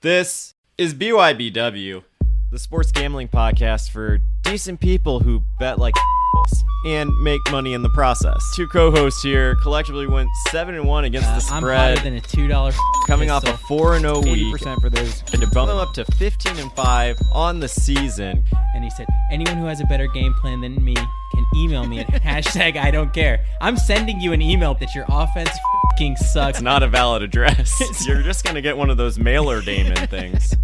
This is BYBW, the sports gambling podcast for decent people who bet like and make money in the process. Two co-hosts here collectively went 7-1 against the spread. I'm higher than a $2 coming off a 4-0 week. 80% for those. And to bump them up to 15-5 on the season. And he said, anyone who has a better game plan than me can email me at hashtag I don't care. I'm sending you an email that your offense fucking sucks. It's not a valid address. You're just going to get one of those mailer daemon things.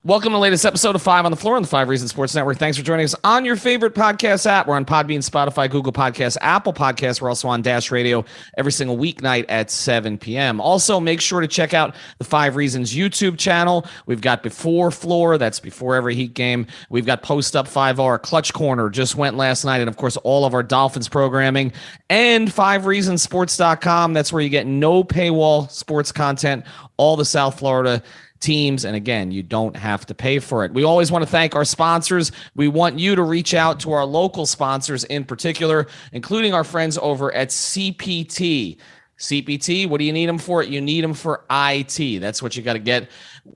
Welcome to the latest episode of 5 on the Floor on the 5 Reasons Sports Network. Thanks for joining us on your favorite podcast app. We're on Podbean, Spotify, Google Podcasts, Apple Podcasts. We're also on Dash Radio every single weeknight at 7 p.m. Also, make sure to check out the 5 Reasons YouTube channel. We've got Before Floor. That's before every Heat game. We've got Post Up 5R, Clutch Corner just went last night. And, of course, all of our Dolphins programming. And 5reasonsports.com. That's where you get no paywall sports content, all the South Florida teams. And again, you don't have to pay for it. We always want to thank our sponsors. We want you to reach out to our local sponsors in particular, including our friends over at CPT. CPT, what do you need them for? You need them for IT. That's what you got to get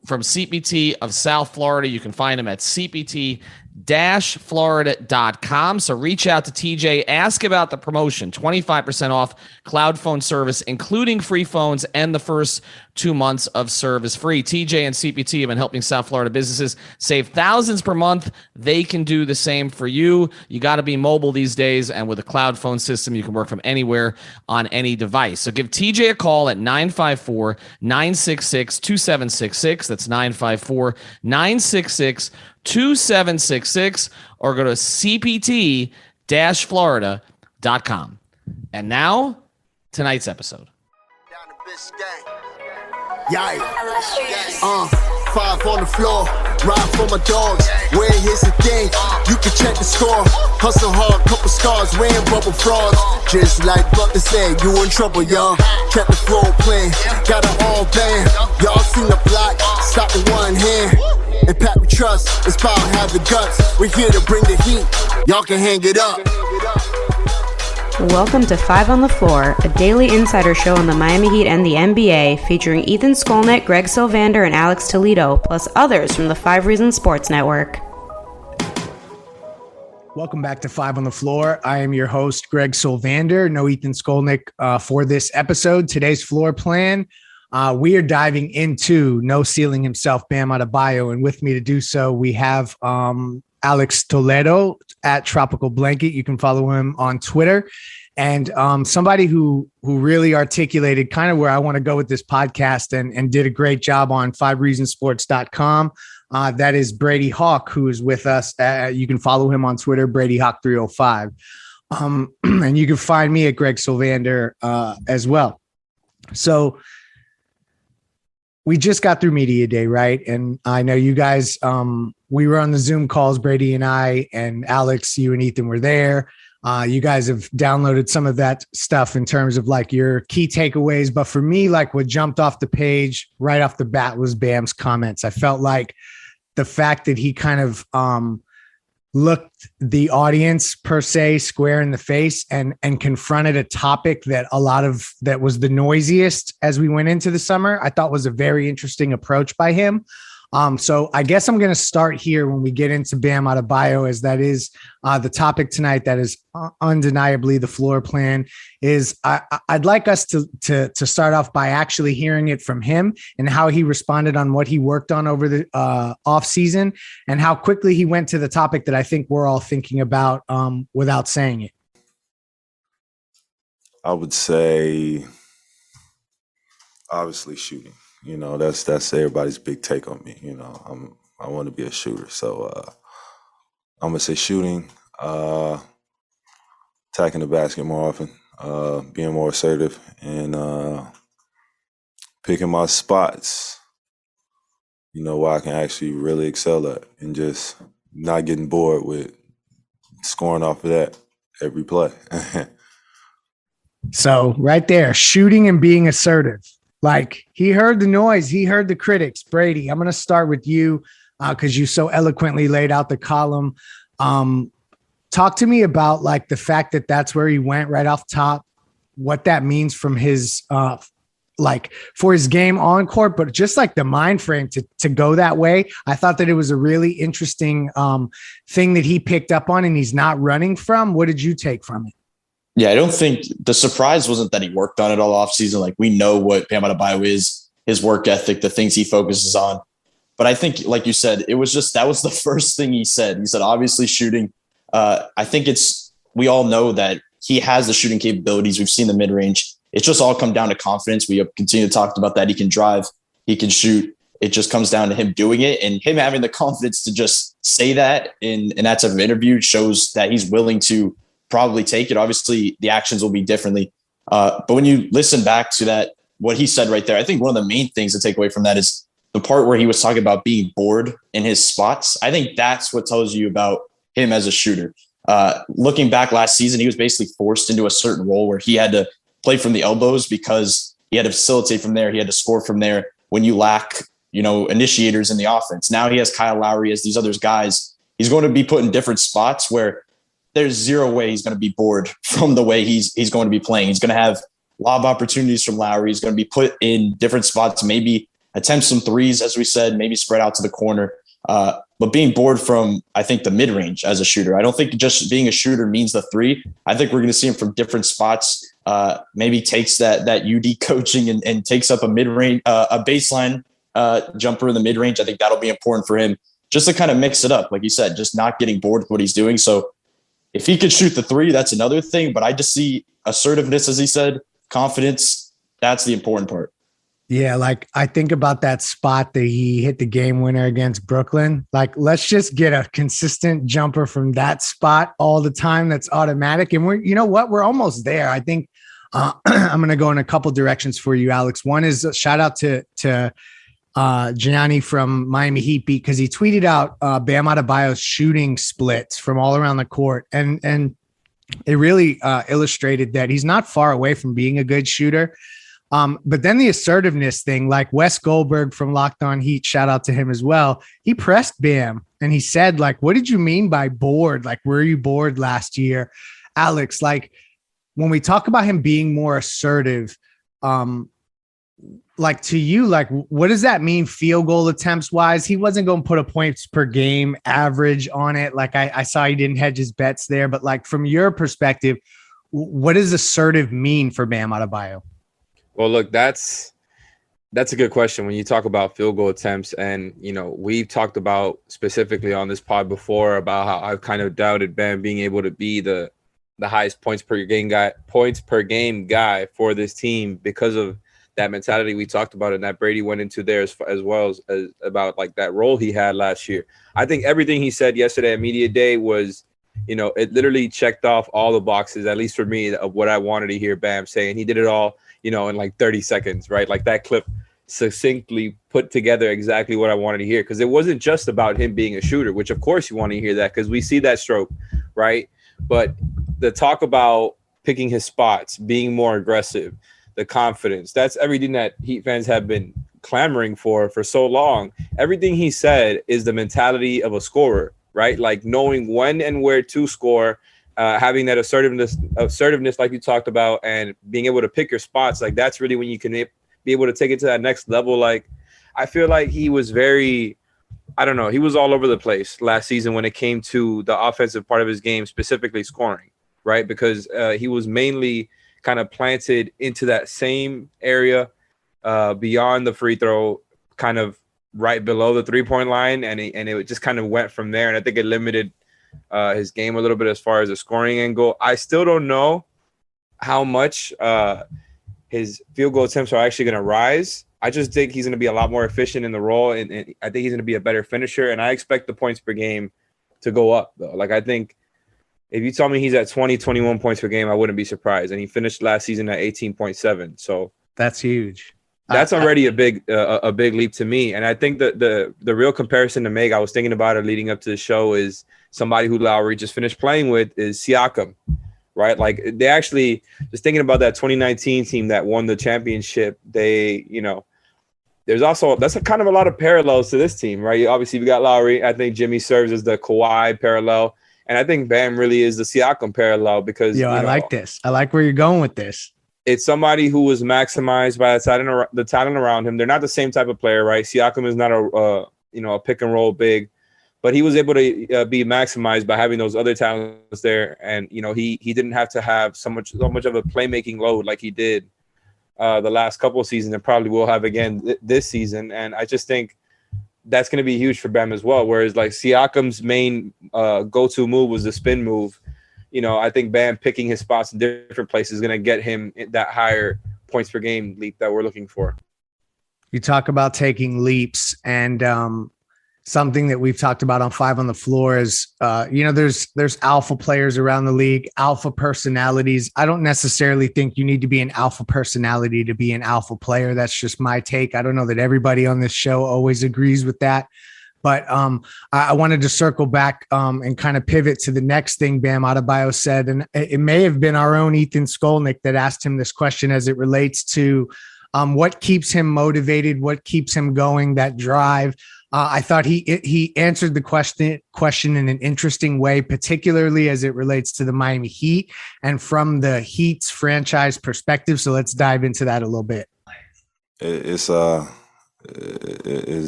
from CPT of South Florida. You can find them at CPT-Florida.com. So reach out to TJ, ask about the promotion, 25% off cloud phone service, including free phones and the first 2 months of service free. TJ and CPT have been helping South Florida businesses save thousands per month. They can do the same for you. You got to be mobile these days, and with a cloud phone system, you can work from anywhere on any device. So give TJ a call at 954-966-2766. That's 954-966-2766, or go to cpt-florida.com. And now, tonight's episode. Yeah, 5 on the floor, ride for my dogs. Where here's the thing, you can check the score. Hustle hard, couple scars, wearing bubble frogs. Just like Butler said, you in trouble, y'all. Kept the floor playing, got it all banned. Y'all seen the block, stop with one hand. And Pat we trust, it's power have the guts. We're here to bring the heat, y'all can hang it up. Welcome to 5 on the Floor, a daily insider show on the Miami Heat and the NBA, featuring Ethan Skolnick, Greg Sylvander, and Alex Toledo, plus others from the 5 Reasons Sports Network. Welcome back to 5 on the Floor. I am your host, Greg Sylvander. No Ethan Skolnick for this episode. Today's floor plan, we are diving into No Ceiling himself, Bam Adebayo, and with me to do so, we have Alex Toledo at Tropical Blanket. You can follow him on Twitter. And somebody who really articulated kind of where I want to go with this podcast and did a great job on 5reasonsports.com. That is Brady Hawk, who is with us. You can follow him on Twitter, Brady Hawk 305. And you can find me at Greg Sylvander as well. So we just got through media day, right? And I know you guys, we were on the Zoom calls, Brady and I, and Alex, you and Ethan were there. You guys have downloaded some of that stuff in terms of like your key takeaways. But for me, like what jumped off the page right off the bat was Bam's comments. I felt like the fact that he kind of looked the audience per se square in the face and confronted a topic that that was the noisiest as we went into the summer, I thought was a very interesting approach by him. So I guess I'm going to start here when we get into Bam Adebayo, as that is the topic tonight. That is undeniably the floor plan. Is I'd like us to start off by actually hearing it from him and how he responded on what he worked on over the off season and how quickly he went to the topic that I think we're all thinking about without saying it. I would say obviously shooting. You know, that's everybody's big take on me. You know, I want to be a shooter. So I'm going to say shooting, attacking the basket more often, being more assertive, and picking my spots, you know, where I can actually really excel at and just not getting bored with scoring off of that every play. So right there, shooting and being assertive. Like he heard the noise, he heard the critics. Brady, I'm going to start with you because you so eloquently laid out the column. Talk to me about like the fact that that's where he went right off top, what that means from his like for his game on court, but just like the mind frame to go that way. I thought that it was a really interesting thing that he picked up on and he's not running from. What did you take from it? Yeah, I don't think the surprise wasn't that he worked on it all offseason. Like, we know what Bam Adebayo is, his work ethic, the things he focuses on. But I think, like you said, it was just, that was the first thing he said. He said, obviously shooting. I think we all know that he has the shooting capabilities. We've seen the mid-range. It's just all come down to confidence. We continue to talk about that. He can drive, he can shoot. It just comes down to him doing it, and him having the confidence to just say that in that type of interview shows that he's willing to probably take it. Obviously, the actions will be differently. But when you listen back to that, what he said right there, I think one of the main things to take away from that is the part where he was talking about being bored in his spots. I think that's what tells you about him as a shooter. Looking back last season, he was basically forced into a certain role where he had to play from the elbows because he had to facilitate from there. He had to score from there when you lack, initiators in the offense. Now he has Kyle Lowry as these other guys. He's going to be put in different spots where there's zero way he's going to be bored from the way he's going to be playing. He's going to have lob opportunities from Lowry. He's going to be put in different spots, maybe attempt some threes, as we said, maybe spread out to the corner. But being bored from, I think, the mid-range as a shooter. I don't think just being a shooter means the three. I think we're going to see him from different spots. Maybe takes that UD coaching and takes up a mid-range, a baseline jumper in the mid-range. I think that'll be important for him just to kind of mix it up. Like you said, just not getting bored with what he's doing. So if he could shoot the three, that's another thing. But I just see assertiveness, as he said, confidence. That's the important part. Yeah, like I think about that spot that he hit the game winner against Brooklyn. Like, let's just get a consistent jumper from that spot all the time. That's automatic. And we're almost there. I think I'm going to go in a couple directions for you, Alex. One is a shout out to Gianni from Miami Heat Beat, because he tweeted out Bam Adebayo's shooting splits from all around the court. And it really illustrated that he's not far away from being a good shooter. But then the assertiveness thing, like Wes Goldberg from Locked On Heat, shout out to him as well. He pressed Bam and he said, like, what did you mean by bored? Like, were you bored last year? Alex, like when we talk about him being more assertive, like to you, like, what does that mean field goal attempts wise? He wasn't going to put a points per game average on it. Like I saw he didn't hedge his bets there, but like from your perspective, what does assertive mean for Bam Adebayo? Well, look, that's a good question when you talk about field goal attempts. And, we've talked about specifically on this pod before about how I've kind of doubted Bam being able to be the highest points per game guy for this team because of that mentality we talked about and that Brady went into there as well as about like that role he had last year. I think everything he said yesterday at Media Day was, it literally checked off all the boxes, at least for me, of what I wanted to hear Bam say. And he did it all, in like 30 seconds, right? Like that clip succinctly put together exactly what I wanted to hear. Because it wasn't just about him being a shooter, which of course you want to hear that because we see that stroke, right? But the talk about picking his spots, being more aggressive, the confidence, that's everything that Heat fans have been clamoring for so long. Everything he said is the mentality of a scorer, right? Like knowing when and where to score, having that assertiveness like you talked about, and being able to pick your spots. Like that's really when you can be able to take it to that next level. Like I feel like he was he was all over the place last season when it came to the offensive part of his game, specifically scoring, right? Because he was mainly kind of planted into that same area beyond the free throw, kind of right below the 3-point line. And it just kind of went from there. And I think it limited his game a little bit as far as the scoring angle. I still don't know how much his field goal attempts are actually going to rise. I just think he's going to be a lot more efficient in the role, and I think he's going to be a better finisher. And I expect the points per game to go up, though. Like I think if you tell me he's at 20, 21 points per game, I wouldn't be surprised. And he finished last season at 18.7. So that's huge. That's already a big leap to me. And I think that the real comparison to make, I was thinking about it leading up to the show, is somebody who Lowry just finished playing with is Siakam, right? Like they actually, just thinking about that 2019 team that won the championship, there's also, that's kind of a lot of parallels to this team, right? Obviously we got Lowry. I think Jimmy serves as the Kawhi parallel. And I think Bam really is the Siakam parallel because, I like this. I like where you're going with this. it's somebody who was maximized by the talent around him. They're not the same type of player, right? Siakam is not a pick and roll big, but he was able to be maximized by having those other talents there. And he didn't have to have so much of a playmaking load like he did the last couple of seasons, and probably will have again this season. And I just think that's going to be huge for Bam as well. Whereas like Siakam's main go-to move was the spin move. I think Bam picking his spots in different places is going to get him that higher points per game leap that we're looking for. You talk about taking leaps, and something that we've talked about on Five on the Floor is, there's alpha players around the league, alpha personalities. I don't necessarily think you need to be an alpha personality to be an alpha player. That's just my take. I don't know that everybody on this show always agrees with that. But I wanted to circle back and kind of pivot to the next thing Bam Adebayo said. And it may have been our own Ethan Skolnick that asked him this question as it relates to what keeps him motivated, what keeps him going, that drive. I thought he answered the question in an interesting way, particularly as it relates to the Miami Heat and from the Heat's franchise perspective. So let's dive into that a little bit. It's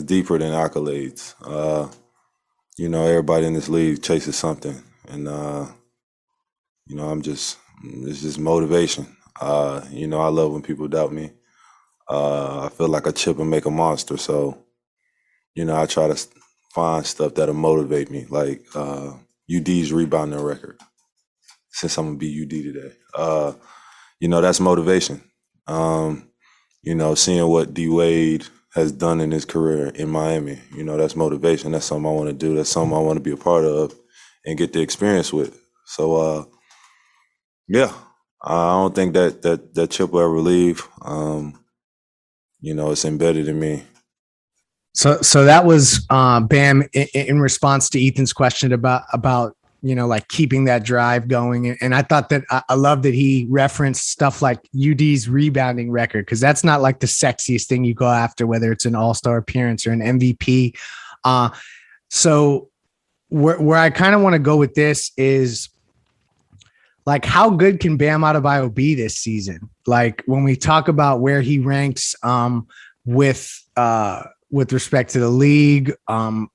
deeper than accolades. Everybody in this league chases something, and it's just motivation. I love when people doubt me. I feel like a chip will make a monster, so I try to find stuff that'll motivate me, like UD's rebounding record. Since I'm gonna be UD today, that's motivation. Seeing what D Wade has done in his career in Miami, that's motivation. That's something I want to do. That's something I want to be a part of and get the experience with. So, I don't think that chip will ever leave. It's embedded in me. So that was Bam in response to Ethan's question about like keeping that drive going. And I thought that I love that he referenced stuff like UD's rebounding record, because that's not like the sexiest thing you go after, whether it's an all-star appearance or an MVP. So where I kind of want to go with this is, like, how good can Bam Adebayo be this season? Like, when we talk about where he ranks with respect to the league, on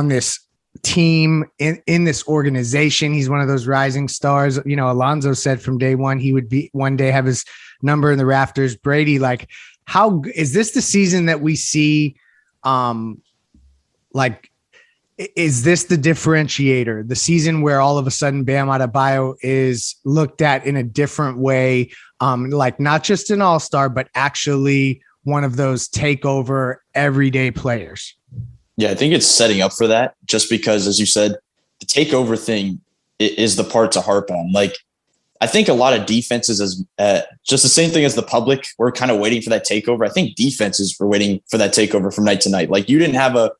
this team, in this organization, he's one of those rising stars. Alonzo said from day one he would be one day have his number in the rafters. Brady, like, how is this the season that we see? Is this the differentiator? The season where all of a sudden Bam Adebayo is looked at in a different way, like not just an all-star, but actually one of those takeover everyday players? Yeah, I think it's setting up for that, just because, as you said, the takeover thing is the part to harp on. Like, I think a lot of defenses, as just the same thing as the public, we're kind of waiting for that takeover. I think defenses were waiting for that takeover from night to night. Like, you didn't have a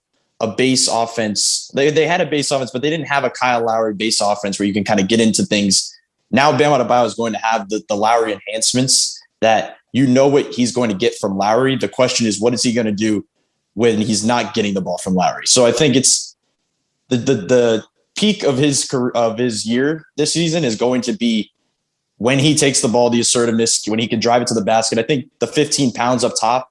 base offense. They had a base offense, but they didn't have a Kyle Lowry base offense where you can kind of get into things. Now Bam Adebayo is going to have the Lowry enhancements that what he's going to get from Lowry. The question is, what is he going to do when he's not getting the ball from Lowry? So I think it's the peak of his year this season is going to be when he takes the ball, the assertiveness, when he can drive it to the basket. I think the 15 pounds up top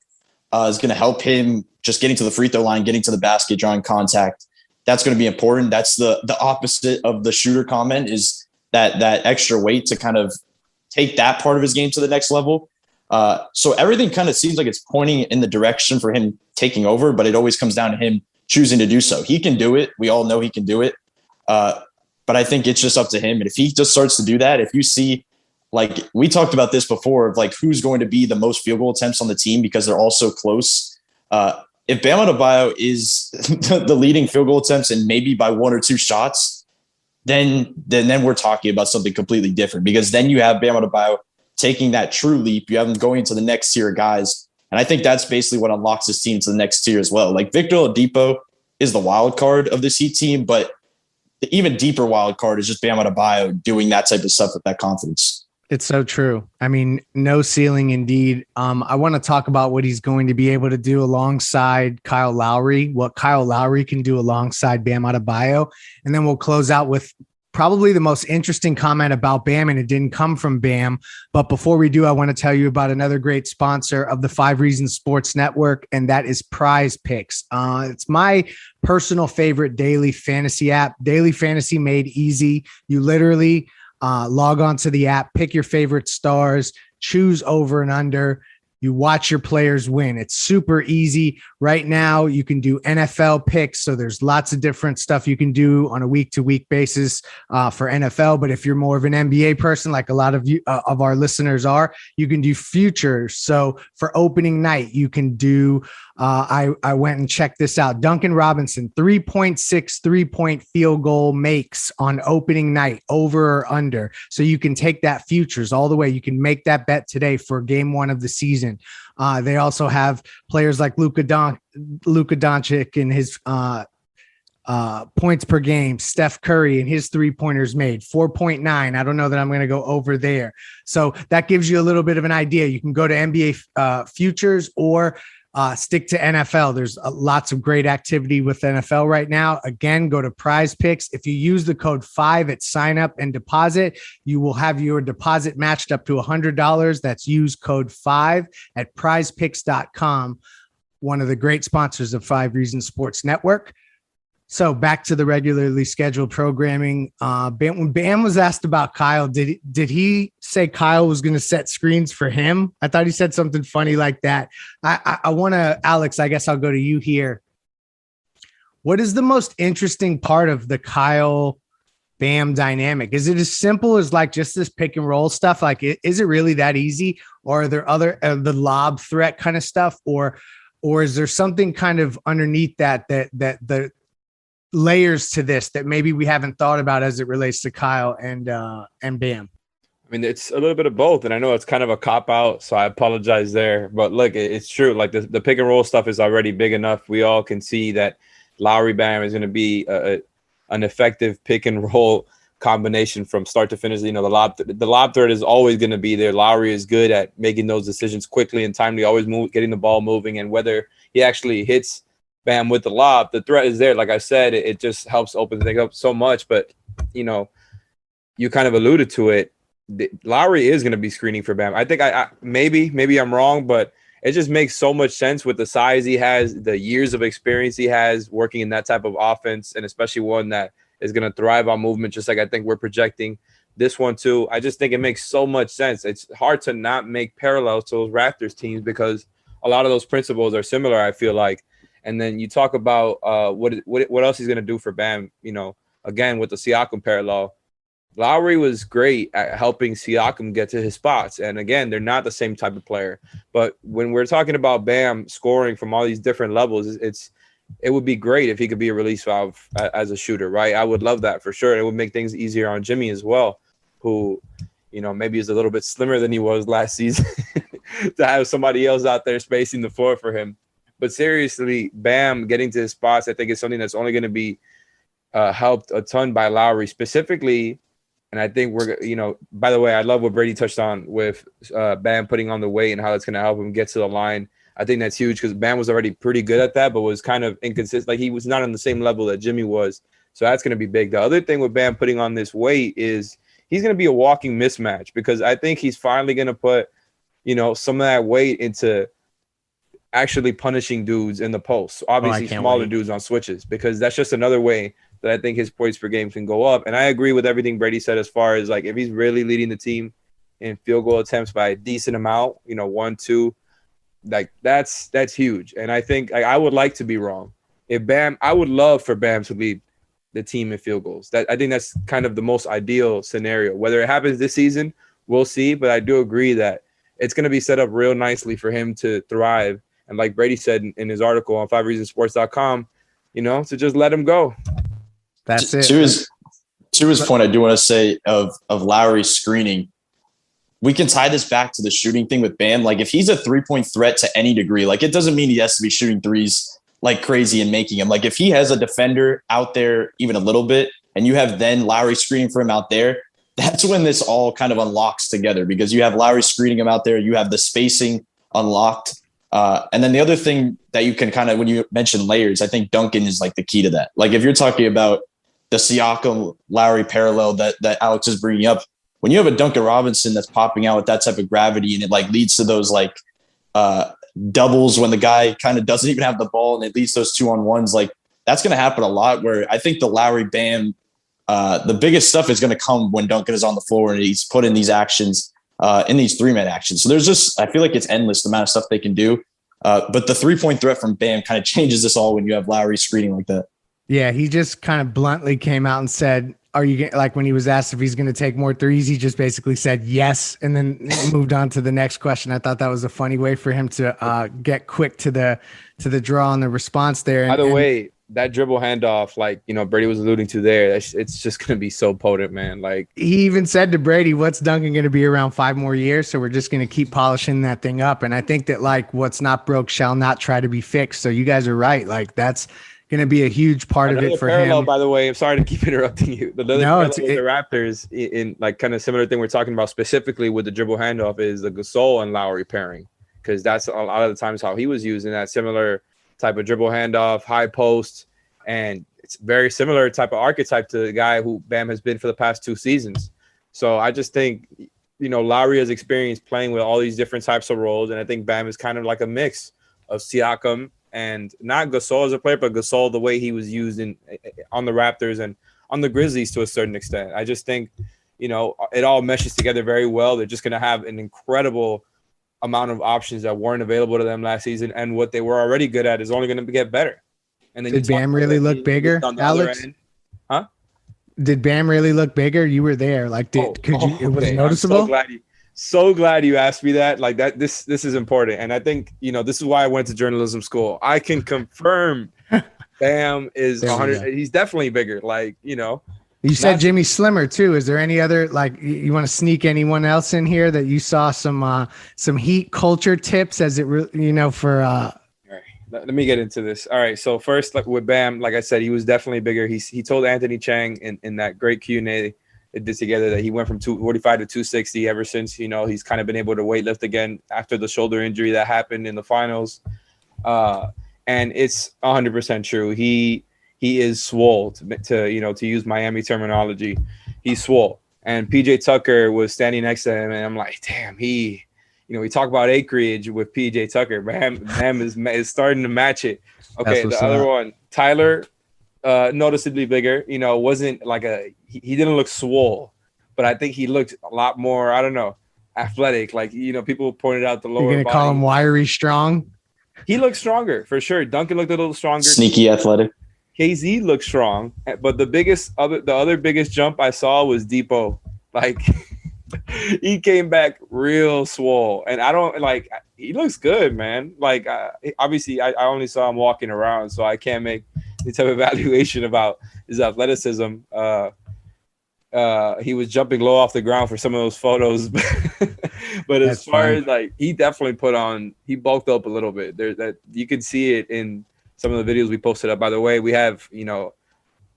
is going to help him just getting to the free throw line, getting to the basket, drawing contact. That's going to be important. That's the opposite of the shooter comment, is that extra weight to kind of take that part of his game to the next level. So everything kind of seems like it's pointing in the direction for him taking over, but it always comes down to him choosing to do so. He can do it. We all know he can do it. But I think it's just up to him. And if he just starts to do that, if you see, like we talked about this before, of like who's going to be the most field goal attempts on the team because they're all so close. If Bam Adebayo is the leading field goal attempts and maybe by one or two shots, then we're talking about something completely different, because then you have Bam Adebayo taking that true leap. You have them going into the next tier of guys. And I think that's basically what unlocks this team to the next tier as well. Like Victor Oladipo is the wild card of this Heat team, but the even deeper wild card is just Bam Adebayo doing that type of stuff with that confidence. It's so true. I mean, no ceiling indeed. I want to talk about what he's going to be able to do alongside Kyle Lowry, what Kyle Lowry can do alongside Bam Adebayo. And then we'll close out with probably the most interesting comment about BAM, and it didn't come from BAM. But before we do, I want to tell you about another great sponsor of the 5 Reasons Sports Network, and that is Prize Picks. It's my personal favorite daily fantasy app. Daily fantasy made easy. You literally log on to the app, pick your favorite stars, choose over and under. You watch your players win. It's super easy. Right now, you can do NFL picks. So there's lots of different stuff you can do on a week-to-week basis for NFL. But if you're more of an NBA person, like a lot of you of our listeners are, you can do futures. So for opening night, you can do. I went and checked this out. Duncan Robinson, 3.6 3-point field goal makes on opening night, over or under. So you can take that futures all the way. You can make that bet today for game 1 of the season. They also have players like Luka Doncic and his points per game, Steph Curry and his 3-pointers made 4.9. I don't know that I'm going to go over there. So that gives you a little bit of an idea. You can go to NBA futures or stick to NFL. There's lots of great activity with NFL right now. Again, go to Prize Picks. If you use the code 5 at sign up and deposit, you will have your deposit matched up to $100. That's use code 5 at prizepicks.com. One of the great sponsors of 5 Reasons Sports Network. So back to the regularly scheduled programming. When Bam was asked about Kyle, did he say Kyle was going to set screens for him? I thought he said something funny like that. I want to, Alex, I guess I'll go to you here. What is the most interesting part of the Kyle Bam dynamic? Is it as simple as like just this pick and roll stuff? Like, is it really that easy? Or are there other, the lob threat kind of stuff? Or is there something kind of underneath that the layers to this that maybe we haven't thought about as it relates to Kyle and Bam? I mean, it's a little bit of both, and I know it's kind of a cop out, so I apologize there. But look, it's true. Like the pick and roll stuff is already big enough. We all can see that Lowry Bam is going to be an effective pick and roll combination from start to finish. You know, the lob threat is always going to be there. Lowry is good at making those decisions quickly and timely, always getting the ball moving, and whether he actually hits Bam with the lob, the threat is there. Like I said, it just helps open things up so much. But, you know, you kind of alluded to it. Lowry is going to be screening for Bam. I think maybe I'm wrong, but it just makes so much sense with the size he has, the years of experience he has working in that type of offense, and especially one that is going to thrive on movement, just like I think we're projecting this one too. I just think it makes so much sense. It's hard to not make parallels to those Raptors teams because a lot of those principles are similar, I feel like. And then you talk about what else he's going to do for Bam, you know, again, with the Siakam parallel. Lowry was great at helping Siakam get to his spots. And again, they're not the same type of player. But when we're talking about Bam scoring from all these different levels, it would be great if he could be a release valve as a shooter, right? I would love that for sure. It would make things easier on Jimmy as well, who, you know, maybe is a little bit slimmer than he was last season to have somebody else out there spacing the floor for him. But seriously, Bam getting to his spots, I think is something that's only going to be helped a ton by Lowry specifically. And I think by the way, I love what Brady touched on with Bam putting on the weight and how that's going to help him get to the line. I think that's huge because Bam was already pretty good at that, but was kind of inconsistent. Like he was not on the same level that Jimmy was. So that's going to be big. The other thing with Bam putting on this weight is he's going to be a walking mismatch because I think he's finally going to put, you know, some of that weight into actually punishing dudes in the post. Obviously smaller dudes on switches, because that's just another way that I think his points per game can go up. And I agree with everything Brady said as far as like if he's really leading the team in field goal attempts by a decent amount, you know, 1, 2, like that's huge. And I think I would like to be wrong. I would love for Bam to lead the team in field goals. I think that's kind of the most ideal scenario. Whether it happens this season, we'll see. But I do agree that it's going to be set up real nicely for him to thrive. And like Brady said in his article on 5reasonsports.com, you know, to just let him go. That's it. To his point, I do want to say of Lowry's screening, we can tie this back to the shooting thing with Bam. Like if he's a 3-point threat to any degree, like it doesn't mean he has to be shooting threes like crazy and making them. Like if he has a defender out there even a little bit and you have then Lowry screening for him out there, that's when this all kind of unlocks together because you have Lowry screening him out there. You have the spacing unlocked. And then the other thing that you can kind of, when you mention layers, I think Duncan is like the key to that. Like if you're talking about the Siakam Lowry parallel that Alex is bringing up. When you have a Duncan Robinson that's popping out with that type of gravity, and it like leads to those like doubles when the guy kind of doesn't even have the ball, and it leads to those 2-on-1s, like that's going to happen a lot. Where I think the Lowry Bam, the biggest stuff is going to come when Duncan is on the floor and he's put in these actions, in these 3-man actions. So there's just, I feel like it's endless the amount of stuff they can do. But the 3-point threat from Bam kind of changes this all when you have Lowry screening like that. Yeah, he just kind of bluntly came out and said, are you like when he was asked if he's going to take more threes, he just basically said yes, and then moved on to the next question. I thought that was a funny way for him to get quick to the draw on the response there. By the way, that dribble handoff, like, you know, Brady was alluding to there, it's just going to be so potent, man. Like, he even said to Brady, what's Duncan going to be around 5 more years? So we're just going to keep polishing that thing up. And I think that like what's not broke shall not try to be fixed. So you guys are right. Like that's going to be a huge part of it for parallel, him. By the way, I'm sorry to keep interrupting you. The Raptors in like kind of similar thing we're talking about specifically with the dribble handoff is the Gasol and Lowry pairing, because that's a lot of the times how he was using that similar type of dribble handoff, high post, and it's very similar type of archetype to the guy who Bam has been for the past 2 seasons. So I just think, you know, Lowry has experience playing with all these different types of roles, and I think Bam is kind of like a mix of Siakam and not Gasol as a player, but Gasol the way he was used on the Raptors and on the Grizzlies to a certain extent. I just think, you know, it all meshes together very well. They're just going to have an incredible amount of options that weren't available to them last season, and what they were already good at is only going to get better. And then did Bam really look bigger, Alex? Huh? Did Bam really look bigger? You were there. Like, it was noticeable? So glad you asked me that. Like that, this is important. And I think, you know, this is why I went to journalism school. I can confirm Bam is 100. He's definitely bigger. Like, you know, you said Jimmy Slimmer too. Is there any other, like, you want to sneak anyone else in here that you saw some Heat culture tips as it really, you know, for, all right, let me get into this. All right. So first, like with Bam, like I said, he was definitely bigger. He told Anthony Chang in that great Q&A it did together that he went from 245 to 260 ever since, you know, he's kind of been able to weightlift again after the shoulder injury that happened in the finals. And it's 100% true. He is swole to, you know, to use Miami terminology. He's swole. And PJ Tucker was standing next to him, and I'm like, damn, you know, we talk about acreage with PJ Tucker. Bam is starting to match it. Okay, the other one, Tyler, noticeably bigger, you know, wasn't like he didn't look swole, but I think he looked a lot more, I don't know, athletic. Like, you know, people pointed out the lower body. You're going to call him wiry strong? He looked stronger for sure. Duncan looked a little stronger. Sneaky athletic. KZ looked strong, but the other biggest jump I saw was Depot. Like, he came back real swole, and I don't like. He looks good, man. Like, obviously, I only saw him walking around, so I can't make any type of evaluation about his athleticism. He was jumping low off the ground for some of those photos, but as far as like, he definitely he bulked up a little bit. That you can see it in some of the videos we posted up. By the way, we have, you know,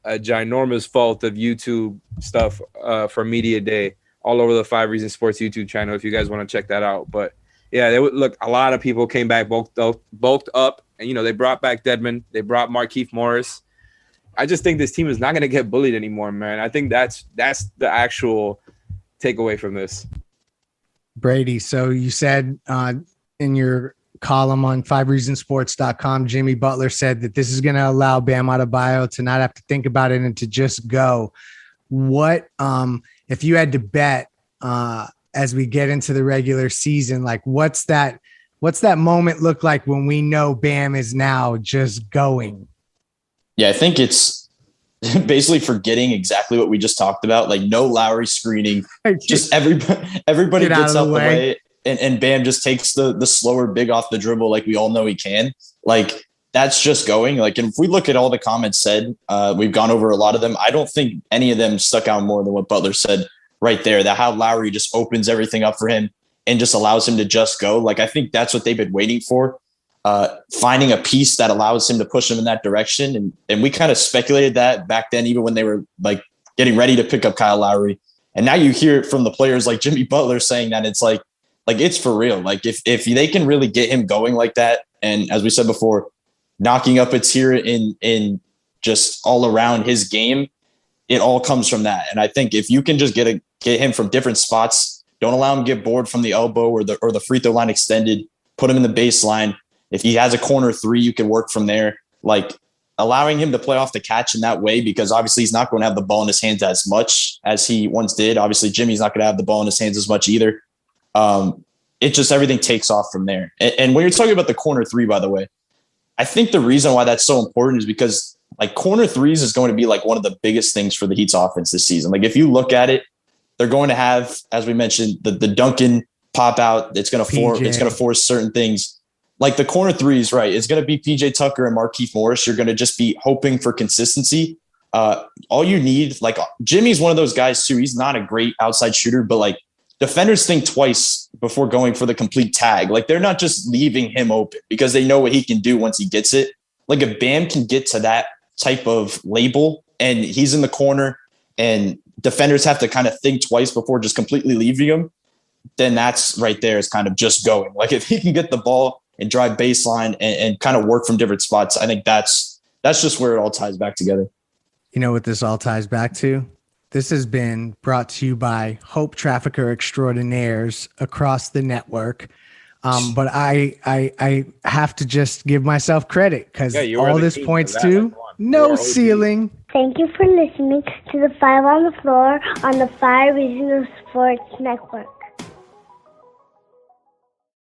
a ginormous vault of YouTube stuff for Media Day all over the 5 Reasons Sports YouTube channel if you guys want to check that out. But yeah, a lot of people came back bulked up, and, you know, they brought back Dedmon, they brought Markieff Morris. I just think this team is not going to get bullied anymore, man. I think that's the actual takeaway from this. Brady, so you said in your column on 5reasonsports.com, Jimmy Butler said that this is going to allow Bam Adebayo to not have to think about it and to just go. What if you had to bet as we get into the regular season, like what's that moment look like when we know Bam is now just going? Yeah, I think it's basically forgetting exactly what we just talked about. Like, no Lowry screening, just everybody gets out the way, and Bam just takes the slower big off the dribble like we all know he can. Like, that's just going. Like, and if we look at all the comments said, we've gone over a lot of them. I don't think any of them stuck out more than what Butler said right there, that how Lowry just opens everything up for him and just allows him to just go. Like, I think that's what they've been waiting for. Finding a piece that allows him to push him in that direction. And we kind of speculated that back then, even when they were like getting ready to pick up Kyle Lowry. And now you hear it from the players like Jimmy Butler saying that it's like it's for real. Like, if they can really get him going like that, and as we said before, knocking up a tier in just all around his game, it all comes from that. And I think if you can just get him from different spots, don't allow him to get bored from the elbow or the free throw line extended, put him in the baseline. If he has a corner three, you can work from there. Like allowing him to play off the catch in that way, because obviously he's not going to have the ball in his hands as much as he once did. Obviously Jimmy's not going to have the ball in his hands as much either. It just, everything takes off from there. And when you're talking about the corner three, by the way, I think the reason why that's so important is because like corner threes is going to be like one of the biggest things for the Heat's offense this season. Like if you look at it, they're going to have, as we mentioned, the Duncan pop out. It's going to force certain things. Like the corner threes, right? It's going to be PJ Tucker and Markieff Morris. You're going to just be hoping for consistency. All you need, like Jimmy's one of those guys too. He's not a great outside shooter, but like defenders think twice before going for the complete tag. Like they're not just leaving him open because they know what he can do once he gets it. Like if Bam can get to that type of label and he's in the corner and defenders have to kind of think twice before just completely leaving him, then that's right there is kind of just going. Like if he can get the ball and drive baseline and kind of work from different spots, I think that's just where it all ties back together. You know what this all ties back to? This has been brought to you by Hope Trafficker Extraordinaires across the network. But I have to just give myself credit because all this points to no ceiling. Thank you for listening to the Five on the Floor on the Five Reasons Sports Network.